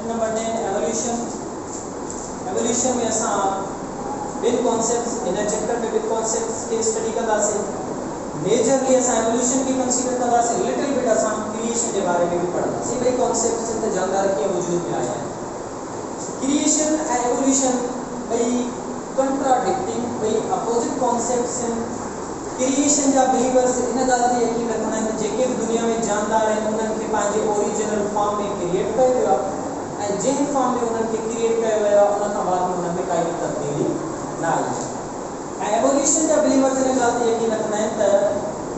Number 10 evolution. Evolution में असां बिन concepts in chapter में बिन कॉन्सेप्ट्स के स्टडी कंदासीं। मेजरली असां एवोल्यूशन की कंसीडर कंदासीं, लिटिल बिट असां क्रिएशन के बारे में भी पढ़ंदासीं। ॿई कॉन्सेप्ट्स इन जानदार कीअं वजूद में आया आहिनि। क्रिएशन ऐं एवोल्यूशन ॿई कंट्राडिक्टिंग, ॿई अपोजिट कॉन्सेप्ट्स आहिनि। क्रिएशन जा बिलीवर्स इन ॻाल्हि ते यकीन रखंदा आहिनि जेके बि दुनिया में जानदार आहिनि उन्हनि खे पंहिंजे ओरिजिनल फॉर्म में क्रिएट कयो वियो आहे ऐं जंहिं फॉर्म में उन्हनि खे क्रिएट कयो वियो आहे उन खां बाद उन्हनि में काई बि तब्दीली न आई आहे। ऐं एवोल्यूशन जा बिलीवर्स इन ॻाल्हि ते यकीन रखंदा आहिनि त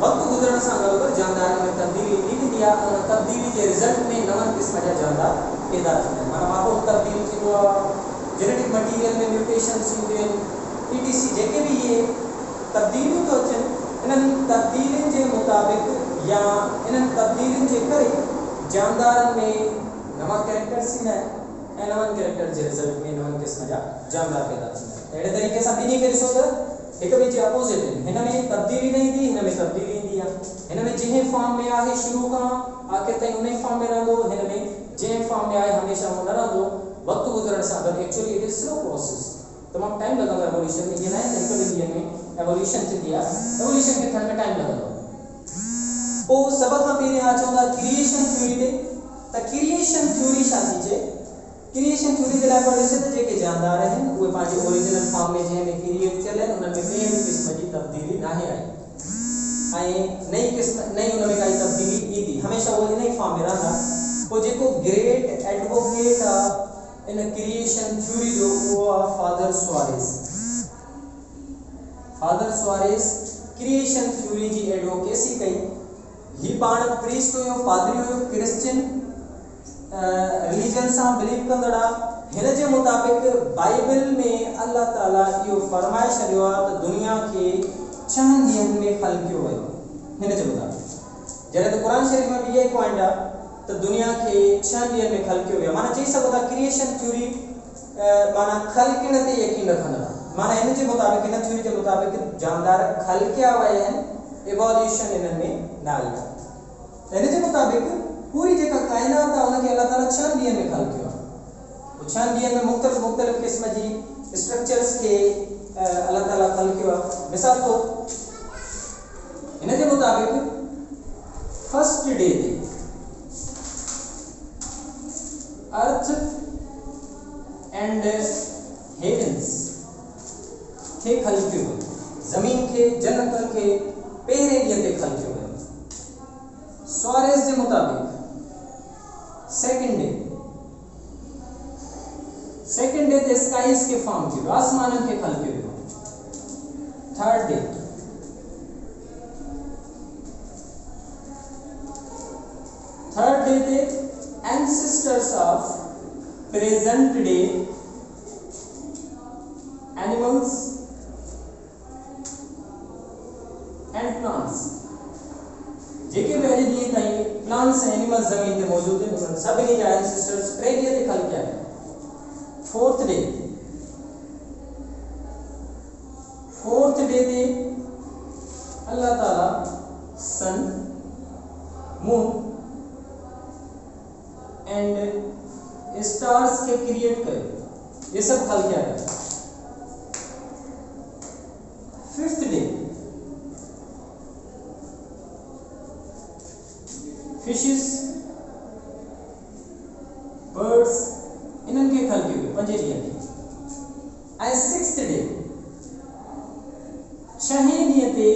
वक़्तु गुज़रण सां गॾोगॾु जानदारी में तब्दीली ईंदी वेंदी आहे। उन तब्दीली जे रिज़ल्ट में नवनि क़िस्म जा जानदार पैदा थींदा आहिनि। माना माहौल तब्दील थींदो आहे, जेनेटिक मटीरियल में म्यूटेशन्स ईंदियूं आहिनि, ईटीसी जेके बि इहे तब्दीलियूं थो अचनि, इन्हनि तब्दीलियुनि जे मुताबिक़ या इन्हनि तब्दीलियुनि जे करे जानदारनि में नवां कैरेक्टर्स ईंदा आहिनि ऐं नवनि कैरेक्टर जे रिज़ल्ट में नवनि क़िस्म जा जानदार पैदा थींदा आहिनि। अहिड़े तरीक़े सां ॿिन्ही खे ॾिसो त हिक ॿिए जे अपोज़िट आहिनि। हिन में तब्दीली न ईंदी, हिन में तब्दीली ईंदी आहे। हिन में जंहिं फॉर्म में आहे शुरू खां आख़िर ताईं उन ई फॉर्म में रहंदो, हिन में जंहिं फॉर्म में आहे हमेशह उहो न रहंदो। वक़्तु गुज़रण सां गॾु actually it is slow process, तमामु टाइम लॻंदो आहे एवोल्यूशन में। ईअं न आहे त हिकु ॿिनि ॾींहंनि में एवोल्यूशन थींदी आहे, एवोल्यूशन खे थियण में टाइम लॻंदो। पोइ सभ खां पहिरियों अचूं था क्रिएशन थ्योरी ते। त क्रिएशन थ्योरी छा थी चए? क्रिएशन थ्योरी जे लाइ पाण ॾिसे त जेके जानदार आहिनि उहे पंहिंजे ओरिजिनल फॉर्म में जंहिं में क्रिएट थियल आहिनि उन्हनि में कंहिं बि क़िस्म जी तब्दीली न आहे आई ऐं नई क़िस्म नई उन में काई तब्दीली ईंदी, हमेशह उहे इन ई फॉर्म में रहंदा। पोइ जेको ग्रेट एडवोकेट आहे इन क्रिएशन थ्योरी जो उहो आहे father Suarez. Father Suarez creation theory जी एडवोकेसी कई। ही पाण प्रीस्ट हुयो, पादरी हुयो, क्रिश्चियन रिलीजन सां बिलीव कंदड़ आहे। हिन जे मुताबिक़ बाइबल में अल्लाह ताला इहो फरमाए छॾियो आहे त दुनिया खे 6 ॾींहंनि में ख़लक़ियो वियो। हिन जे मुताबिक़ जॾहिं त क़ुर शरीफ़ में इहा ई पॉइंट आहे त दुनिया खे 6 ॾींहंनि में ख़लक़ियो वियो। माना चई सघो था क्रिएशन थ्योरी माना ख़लक़ियण ते यकीन रखंदड़ आहे। माना हिन जे मुताबिक़, हिन थ्योरी जे मुताबिक़ जानदार ख़लक़िया विया आहिनि, इवोल्यूशन इन्हनि में न आई आहे। हिन जे मुताबिक़ पूरी जेका काइनात आहे उनखे अल्लाह ताला 6 ॾींहंनि में ख़लक़ियो आहे। 6 ॾींहंनि में मुख़्तलिफ़ क़िस्म जी स्ट्रक्चर्स खे अल्लाह ताला ख़लक़ियो आहे। मिसाल तौर हिन जे मुताबिक़ फर्स्ट डे ते अर्थ एंड हेवंस खे ख़लक़ियो वियो। ज़मीन खे, जन्नत खे पहिरें ॾींहं ते ख़लक़ियो वियो। सुआरेस जे मुताबिक़ सेकंड डे ते स्काइस के फॉर्म कियो, आसमाननि खे ख़लक़ियो वियो। थर्ड डे ते ancestors of present day animals and plants, जेके भी अॼु ॾींहं ताईं प्लांट्स ऐं एनिमल्स ज़मीन ते मौजूद आहिनि उन्हनि सभिनी जा एंसेस्टर्स 3 ॾींहं ते ख़लक़िया विया। फोर्थ डे ते अल्लाह ताला सन, मून एंड स्टार्स के क्रिएट कयो, ये सब ख़लक़िया विया। फिफ्थ डे फिशेस, बर्ड्स इन्हनि खे ख़लक़ियो वियो 5 ॾींहं ते। ऐं सिक्स्थ डे 6 ॾींहं ते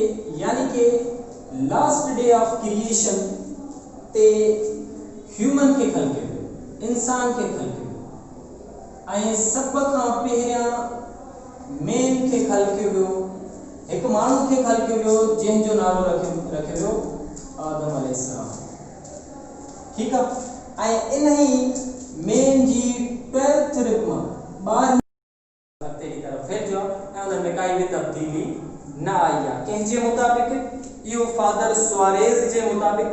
यानी कि लास्ट डे ऑफ क्रिएशन ते ह्यूमन खे ख़लक़ियो वियो, इंसान खे ख़लक़ियो वियो। ऐं सभ खां पहिरियां मेन खे ख़लक़ियो वियो, हिकु माण्हू खे ख़लक़ियो वियो जंहिंजो नालो रखियो वियो आदम अलैहिस्सलाम। ठीक है। इन ही मेन जी 12th रिप में 12 की तरफ फिर जो उन में काई भी तब्दीली ना आई है। कंहिंजे मुताबिक यो फादर सुआरेस जे मुताबिक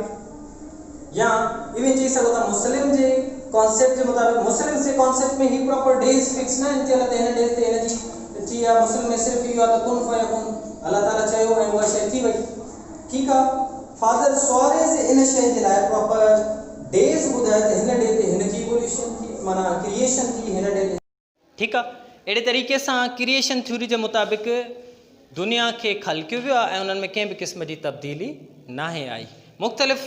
या इवन चई सको था मुस्लिम जे कॉन्सेप्ट जे मुताबिक। मुस्लिम से कॉन्सेप्ट में ही प्रॉपर डेज फिक्स ना थियल त इन डेज ते इन जी थी है। मुस्लिम में सिर्फ यो त कुन फयकुन अल्लाह ताला चयो ऐं उहा शइ थी वई। ठीक है। फादर सुआरेस इन शइ जे लाइ प्रॉपर डेज बुधाए त हिन डे ते हिन जी इवोल्यूशन थी, माना क्रिएशन थी हिन डे। ठीक है, अड़े तरीक़े से क्रिएशन थ्योरी के मुताबिक दुनिया के खलकियो वियो आहे ऐं उन्हनि में कंहिं भी क़िस्म की तब्दीली ना आई। मुख़्तलिफ़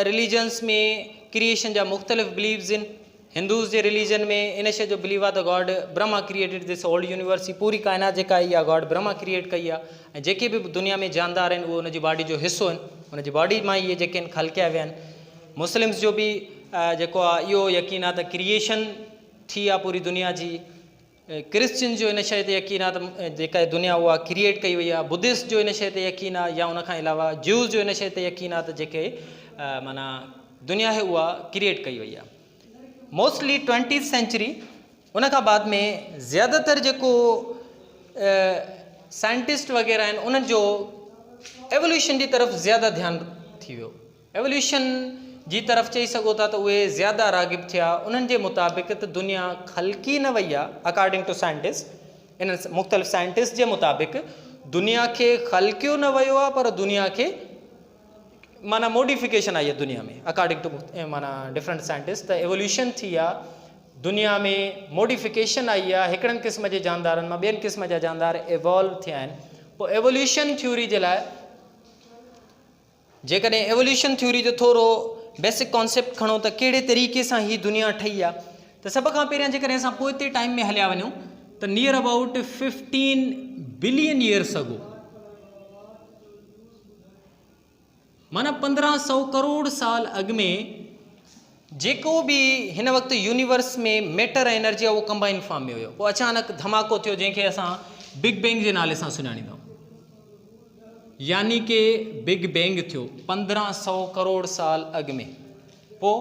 रिलीजन्स में क्रिएशन जा मुख़्तलिफ़ बिलीव्स इन। हिंदूज़ के रिलीजन में इन शे जो बिलीव आहे त God Brahma created this old universe, पूरी कायनात जेका आई आहे गॉड ब्रह्मा क्रिएट कई आहे ऐं जेके भी दुनिया में जानदार आहिनि उहे उनजी बॉडी जो हिस्सो आहिनि, उनजी बॉडी मां इहे जेके आहिनि खलकिया विया आहिनि। मुस्लिम्स जो भी जेको आहे इहो यकीन आहे त क्रिएशन थी आहे पूरी दुनिया जी। क्रिश्चियन जो इन शइ ते यकीन आहे त जेका दुनिया उहा क्रिएट कई वई आहे। बुद्धिस्ट जो इन शइ ते यकीन आहे या उन खां अलावा ज्यूज़ जो इन शइ ते यकीन आहे त जेके माना दुनिया है उहा क्रिएट कई वई आहे। मोस्टली 20th सेंचुरी उन खां बाद में ज़्यादातर जेको साइंटिस्ट वग़ैरह आहिनि उन्हनि जो एवोल्यूशन की तरफ़ ज़्यादा ध्यानु थी वियो। एवोल्यूशन जी तरफ़ चई सघो था त उहे ज़्यादा रागिब थिया। उन्हनि जे मुताबिक़ त दुनिया खलकी न वई आहे अकॉर्डिंग टू साइंटिस्ट। इन मुख़्तलिफ़ साइंटिस्ट जे मुताबिक़ दुनिया के खलकियो न वियो आहे पर दुनिया के माना मॉडिफिकेशन आई है दुनिया में अकॉर्डिंग टू माना डिफरेंट साइंटिस्ट। त एवोल्यूशन थी आहे दुनिया में, मॉडिफिकेशन आई आहे, हिकिड़नि क़िस्म जे जानदारनि मां ॿियनि क़िस्म जा जानदार इवॉल्व थिया आहिनि। पोइ एवोल्यूशन थ्योरी जे लाइ जेकॾहिं एवोल्यूशन थ्योरी जो थोरो बेसिक कॉन्सेप्ट खणो त कहिड़े तरीक़े सां ही दुनिया ठही आहे त सभ खां पहिरियां जेकॾहिं असां पोइते टाइम में हलिया वञूं त near about 15 billion years ago, माना 1500 करोड़ साल अॻु में जेको भी हिन वक़्तु यूनिवर्स में मैटर ऐं एनर्जी आहे उहो कंबाइन फॉर्म में हुयो। पोइ अचानक धमाको थियो जंहिंखे असां बिग बैंग जे नाले सां सुञाणींदा आहियूं, यानी कि बिग बैंग थियो 1500 करोड़ साल अॻु में। पोइ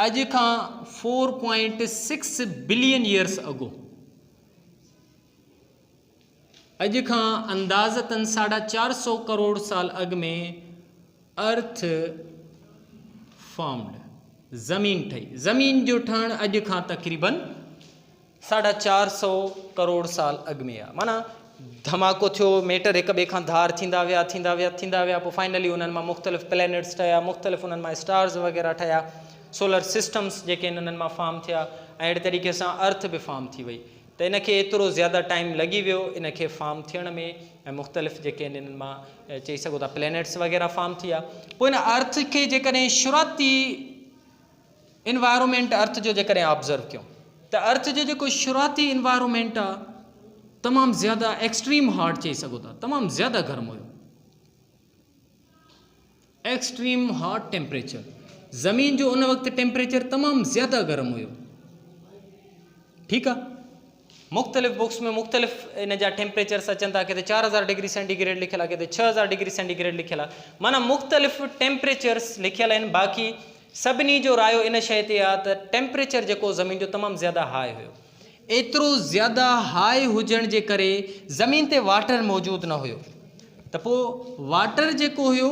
अॼु खां 4.6 बिलियन ईयर्स अगो, अॼु खां अंदाज़तन 450 करोड़ साल अॻु में अर्थ फॉर्म्ड, ज़मीन ठही। ज़मीन जो ठहणु अॼु खां तक़रीबन 450 करोड़ साल अॻु में आहे। माना धमाको थियो, मैटर हिक ॿिए खां धार थींदा विया पोइ फाइनली उन्हनि मां मुख़्तलिफ़ प्लैनेट्स ठहिया, मुख़्तलिफ़ उन्हनि मां स्टार्स वग़ैरह ठहिया, सोलर सिस्टम्स जेके उन्हनि मां फॉर्म थिया ऐं अहिड़े तरीक़े सां अर्थ बि फॉर्म थी वई। त इनखे एतिरो ज़्यादा टाइम लॻी वियो इनखे फॉर्म थियण में ऐं मुख़्तलिफ़ जेके आहिनि इन्हनि मां चई सघो था प्लैनेट्स वग़ैरह फॉर्म थिया। पोइ इन अर्थ खे जेकॾहिं शुरूआती इन्वायरमेंट अर्थ जो जेकॾहिं ऑब्ज़र्व कयूं त अर्थ जो जेको शुरूआती इन्वायरमेंट आहे तमामु ज़्यादा एक्सट्रीम हॉट चई सघो था, तमामु ज़्यादा गर्म हुयो, एक्सट्रीम हॉट टेम्परेचर। ज़मीन जो उन वक़्तु टेम्परेचर तमामु ज़्यादा गर्म हुयो। ठीकु आहे, मुख़्तलिफ़ बुक्स में मुख़्तलिफ़ इन जा टेम्परेचर्स अचनि था, किथे 4000 डिग्री सेंटीग्रेड लिखियल आहे, किथे 6000 डिग्री सेंटीग्रेड लिखियल आहे। माना मुख़्तलिफ़ टेम्परेचर्स लिखियल आहिनि। बाक़ी सभिनी जो रायो इन शइ ते आहे त टेम्परेचर जेको ज़मीन जो तमामु ज़्यादा हाई हुयो। एतिरो ज़्यादा हाई हुजण जे करे ज़मीन ते वाटर मौजूदु न हुयो। त पोइ वाटर जेको हुयो,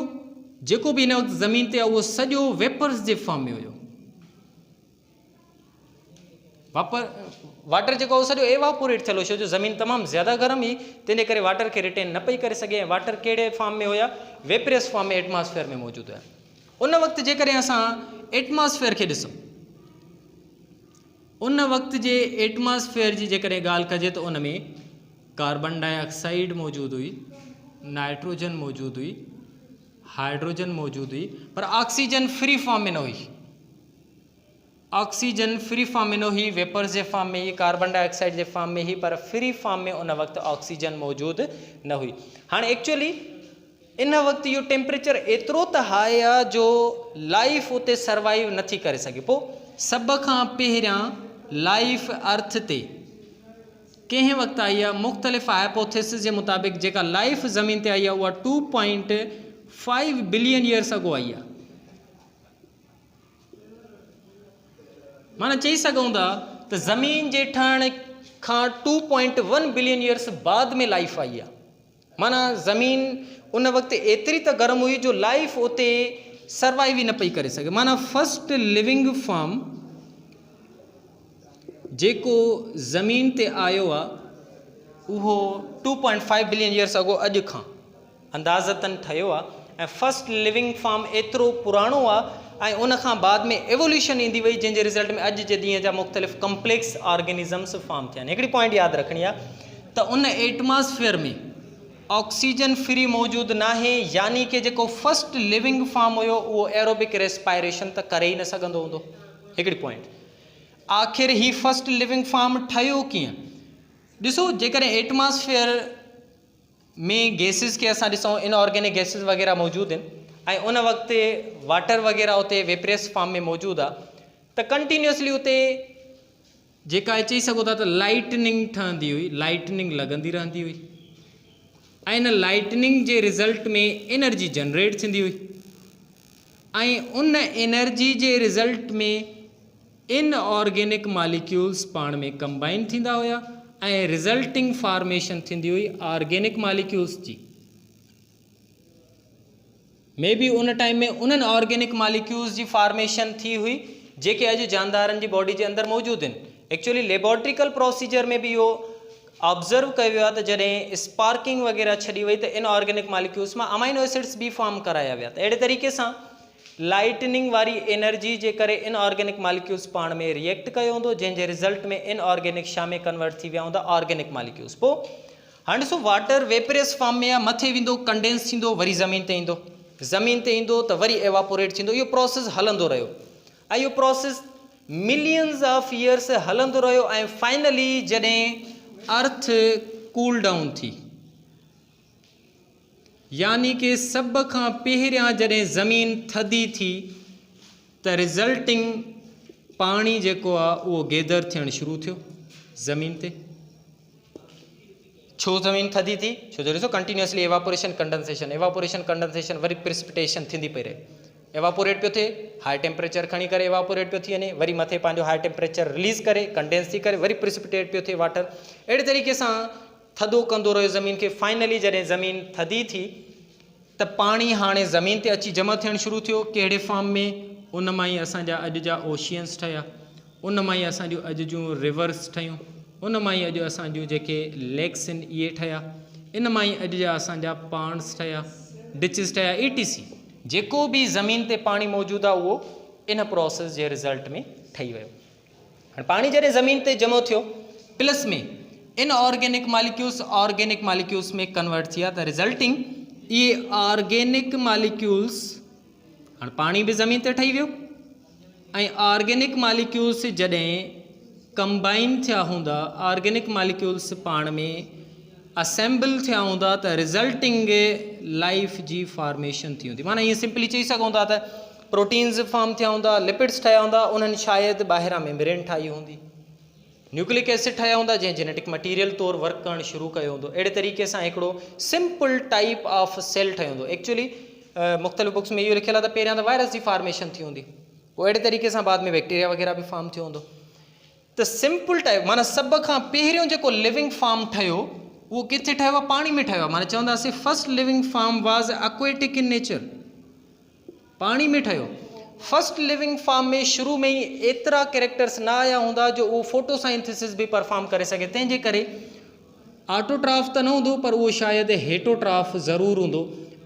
जेको बि हिन वक़्तु ज़मीन ते आहे उहो सॼो वेपर्स जे फॉर्म में हुयो। वाटर जेको हो सॼो एवापोरेट थियल हो, छो जो ज़मीन तमामु ज़्यादा गर्म हुई, तंहिंजे करे वाटर खे रिटेन न पई करे सघे। ऐं वाटर कहिड़े फॉर्म में हुया? वेपरियस फॉर्म में एटमॉस्फेयर में मौजूदु हुया। उन वक़्तु जेकॾहिं असां एटमॉस्फेयर खे ॾिसूं, उन वक़्त जे एटमॉस्फेयर जी जेकॾहिं ॻाल्हि कजे त उन में कार्बन डाइऑक्साइड मौजूदु हुई, नाइट्रोजन मौजूदु हुई, हाइड्रोजन मौजूदु हुई, पर ऑक्सीजन फ्री फॉर्म में न हुई। ऑक्सीजन फ्री फॉर्म में न हुई, वेपर्स जे फॉर्म में ही, कार्बन डाइऑक्साइड जे फॉर्म में ही, पर फ्री फॉर्म में उन वक़्तु ऑक्सीजन मौजूदु न हुई। हाणे एक्चुअली इन वक़्तु इहो टेम्परेचर एतिरो त हाई आहे जो लाइफ उते सर्वाइव नथी करे सघे। पोइ सभ खां पहिरियां लाइफ अर्थ ते कंहिं वक़्तु आई आहे? मुख़्तलिफ़ हाइपोथेसिस जे मुताबिक़ जेका लाइफ ज़मीन ते आई आहे उहा 2.5 बिलियन ईयर्स अगो आई आहे। माना चई सघूं था त ज़मीन जे ठहण खां 2.1 बिलियन ईयर्स बाद में लाइफ आई आहे। माना ज़मीन उन वक़्तु एतिरी त गर्म हुई जो लाइफ उते सर्वाइव ई न पई करे सघे। माना फर्स्ट लिविंग फॉर्म जेको ज़मीन ते आयो आहे उहो 2.5 बिलियन ईयर्स अगो अॼु खां अंदाज़तन ठहियो आहे। ऐं फर्स्ट लिविंग फॉर्म एतिरो पुराणो आहे ऐं उन खां बाद में एवोल्यूशन ईंदी वई जंहिंजे रिज़ल्ट में अॼु जे ॾींहं जा मुख़्तलिफ़ कम्प्लेक्स ऑर्गेनिज़म्स फॉर्म थिया आहिनि। हिकिड़ी पॉइंट यादि रखणी आहे त उन एटमॉस्फेयर में ऑक्सीजन फ्री मौजूदु नाहे, यानी कि जेको फर्स्ट लिविंग फॉर्म हुयो उहो एरोबिक रेस्पायरेशन त करे ई न सघंदो हूंदो। हिकिड़ी पॉइंट, आख़िर ही फर्स्ट लिविंग फॉर्म ठहियो कीअं? ॾिसो, जेकॾहिं एटमॉस्फेयर में गैसिस खे असां ॾिसूं, इनऑर्गेनिक गैसिस वग़ैरह मौजूदु आहिनि ऐं उन वक़्तु वाटर वग़ैरह उते वेपरियस फॉर्म में मौजूदु आहे त कंटिन्यूसली उते जेका चई सघो था त लाइटनिंग ठहंदी हुई, लाइटनिंग लॻंदी रहंदी हुई ऐं इन लाइटनिंग जे रिज़ल्ट में एनर्जी जनरेट थींदी हुई ऐं उन एनर्जी जे रिज़ल्ट में इनऑर्गेनिक मॉलिक्यूल्स पाण में कंबाइन थींदा हुया ऐं रिज़ल्टिंग फॉर्मेशन थींदी हुई ऑर्गेनिक मॉलिक्यूल्स जी। मे बी उन टाइम में उन्हनि ऑर्गेनिक मॉलिक्यूल्स जी फॉर्मेशन थी हुई जेके अॼु जानदारनि जी बॉडी जे अंदरि मौजूदु आहिनि। एक्चुअली लेबोरेटरिकल प्रोसीजर में बि इहो ऑब्ज़र्व कयो वियो आहे त जॾहिं स्पार्किंग वग़ैरह छॾी वई त इनऑर्गेनिक मॉलिक्यूल्स मां अमाइनो एसिड्स बि फॉर्म कराया विया। त अहिड़े तरीक़े सां लाइटनिंग वारी एनर्जी जे करे इनऑर्गेनिक मॉलिक्यूल्स पाण में रिएक्ट कयो हूंदो, जंहिंजे रिज़ल्ट में इनऑर्गेनिक छा में कन्वर्ट थी विया हूंदा, ऑर्गेनिक मॉलिक्यूल्स। पोइ हाणे ॾिसो, वाटर वेपरियस फॉर्म में आहे, मथे वेंदो, कंडेंस थींदो, वरी ज़मीन ते ईंदो, ज़मीन ते ईंदो त वरी एवापोरेट थींदो। इहो प्रोसेस हलंदो रहियो ऐं इहो प्रोसेस मिलियंस ऑफ ईयर्स हलंदो रहियो ऐं फाइनली जॾहिं अर्थ कूल डाउन थी, यानी कि सभ खां पहिरियां जॾहिं ज़मीन थधी थी त रिज़ल्टिंग पाणी जेको आहे उहो गैदर थियणु शुरू थियो ज़मीन ते। छो ज़मीन थधी थी? छो जो ॾिसो continuously evaporation condensation worry precipitation थींदी पई रहे, एवापोरेट पियो थिए, हाई टेम्परेचर खणी करे एवापोरेट पियो थी वञे, वरी मथे पंहिंजो हाई टेम्परेचर रिलीज़ करे कंडेंस थी करे वरी प्रिसिपिटेट पियो थिए वाटर। अहिड़े तरीक़े सां थधो कंदो रहियो ज़मीन खे। फाइनली जॾहिं ज़मीन थधी थी त पाणी हाणे ज़मीन ते अची जमा थियणु शुरू थियो। कहिड़े फॉर्म में? उन मां ई असांजा अॼु जा ओशियन्स ठहिया, उन मां ई असां जूं अॼु जूं रिवर्स ठहियूं, उन मां ई अॼु असांजूं जेके लेक्स आहिनि इहे ठहिया, इन मां ई अॼु जा असांजा पांड्स ठहिया, डिचिस ठहिया, ETC। जेको बि ज़मीन ते पाणी मौजूदु आहे उहो इन प्रोसेस जे रिज़ल्ट में ठही वियो। हाणे पाणी जॾहिं ज़मीन ते जमो थियो प्लस में इनऑर्गेनिक मॉलिक्यूल्स ऑर्गेनिक मॉलिक्यूल्स में कन्वर्ट थिया त रिज़ल्टिंग इहे ऑर्गेनिक मॉलिक्यूल्स, हाणे पाणी बि ज़मीन ते ठही वियो ऐं ऑर्गेनिक मॉलिक्यूल्स जॾहिं कंबाइन थिया हूंदा, ऑर्गेनिक मॉलिक्यूल्स पाण में असेंबल थिया हूंदा त रिज़ल्टिंग लाइफ जी फॉर्मेशन थी हूंदी। माना ईअं सिंपली चई सघूं था त प्रोटीन्स फॉर्म थिया हूंदा, लिपिड्स ठहिया हूंदा, उन्हनि शायदि ॿाहिरां मेम्ब्रेन ठाही हूंदी, न्यूक्लिक एसिड ठहिया हूंदा जंहिं जेनेटिक मटीरियल तौरु वर्क करणु शुरू कयो हूंदो। अहिड़े तरीक़े सां हिकिड़ो सिंपल टाइप ऑफ सेल ठहियो हूंदो। एक्चुअली मुख़्तलिफ़ बुक्स में इहो लिखियलु आहे त पहिरियां त वायरस जी फॉर्मेशन थी हूंदी, पोइ अहिड़े तरीक़े सां बाद में बैक्टीरिया वग़ैरह बि फॉर्म थियो हूंदो। त सिंपल टाइप माना सभ खां पहिरियों जेको लिविंग फॉर्म ठहियो उहो किथे ठहियो आहे? पाणी में ठहियो आहे। माना चवंदासीं first living form was aquatic in nature, पाणी में ठहियो। फर्स्ट लिविंग फॉर्म में शुरू में ई एतिरा कैरेक्टर्स न आया हूंदा जो उहो फोटोसाइंथिसिस बि परफॉर्म करे सघे, तंहिंजे करे ऑटोट्राफ त न हूंदो पर उहो शायदि हेटोट्राफ ज़रूरु हूंदो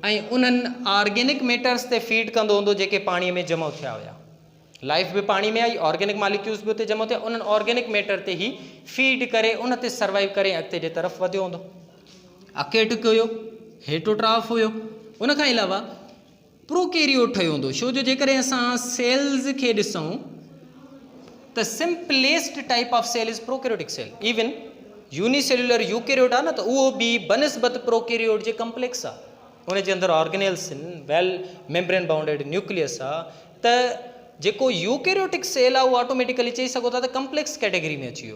ऐं उन्हनि ऑर्गेनिक मैटर्स ते फीड कंदो हूंदो जेके पाणीअ में जमा थिया हुया। लाइफ भी पानी में आई, ऑर्गेनिक मॉलिक्यूल्स भी उते जमा थिया, उन्हनि ऑर्गेनिक मैटर ते ही फीड करे उन ते सर्वाइव करे अॻिते जे तरफ़ वधियो हूंदो। अकेटिक हुयो, हेटोट्राफ हुयो, उन खां अलावा प्रोकैरियोट ठहियो हूंदो। छो जो जेकॾहिं असां सेल्स खे ॾिसूं त simplest type of cell is prokaryotic cell. Even unicellular eukaryote आहे न त उहो बि बनस्बत प्रोकैरियोट जे कम्प्लेक्स आहे, उन जे अंदरि ऑर्गेनेल्स आहिनि, वेल मेम्ब्रेन बाउंडेड न्यूक्लियस आहे। त जेको यूकैरियोटिक सेल आहे उहो ऑटोमेटिकली चई सघो था त कम्प्लेक्स कैटेगरी में अची वियो।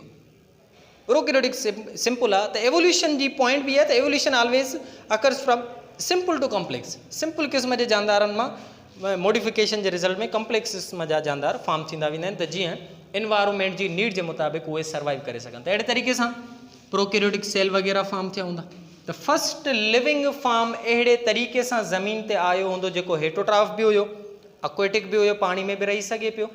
प्रोकैरियोटिक सिंपल आहे। त एवोल्यूशन जी पॉइंट बि आहे त evolution always occurs from simple to complex. Simple क़िस्म जे जानदारनि मां मॉडिफिकेशन जे रिज़ल्ट में कॉम्प्लेक्स क़िस्म जा जानदार फॉर्म थींदा वेंदा आहिनि त जीअं एनवायरमेंट जी नीड जे मुताबिक़ उहे सर्वाइव करे सघनि। त अहिड़े तरीक़े सां प्रोकैरियोटिक सेल वग़ैरह फॉर्म थिया हूंदा। त फर्स्ट लिविंग फॉर्म अहिड़े तरीक़े सां ज़मीन ते आयो हूंदो जेको हेटोट्राफ बि हुयो, एक्वेटिक भी हुयो, पानी में भी रही सके पियो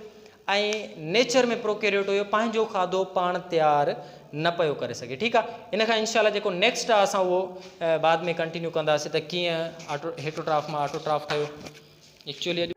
ऐं नेचर में प्रोकैरियोट हुयो, पंहिंजो खाधो पाण तैयार न पियो करे सघे। ठीकु आहे, इन खां इंशाल्लाह जेको नेक्स्ट आहे असां उहो बाद में कंटिन्यू कंदासीं त कीअं हेटोट्राफ मां ऑटोट्राफ ठहियो। एक्चुअली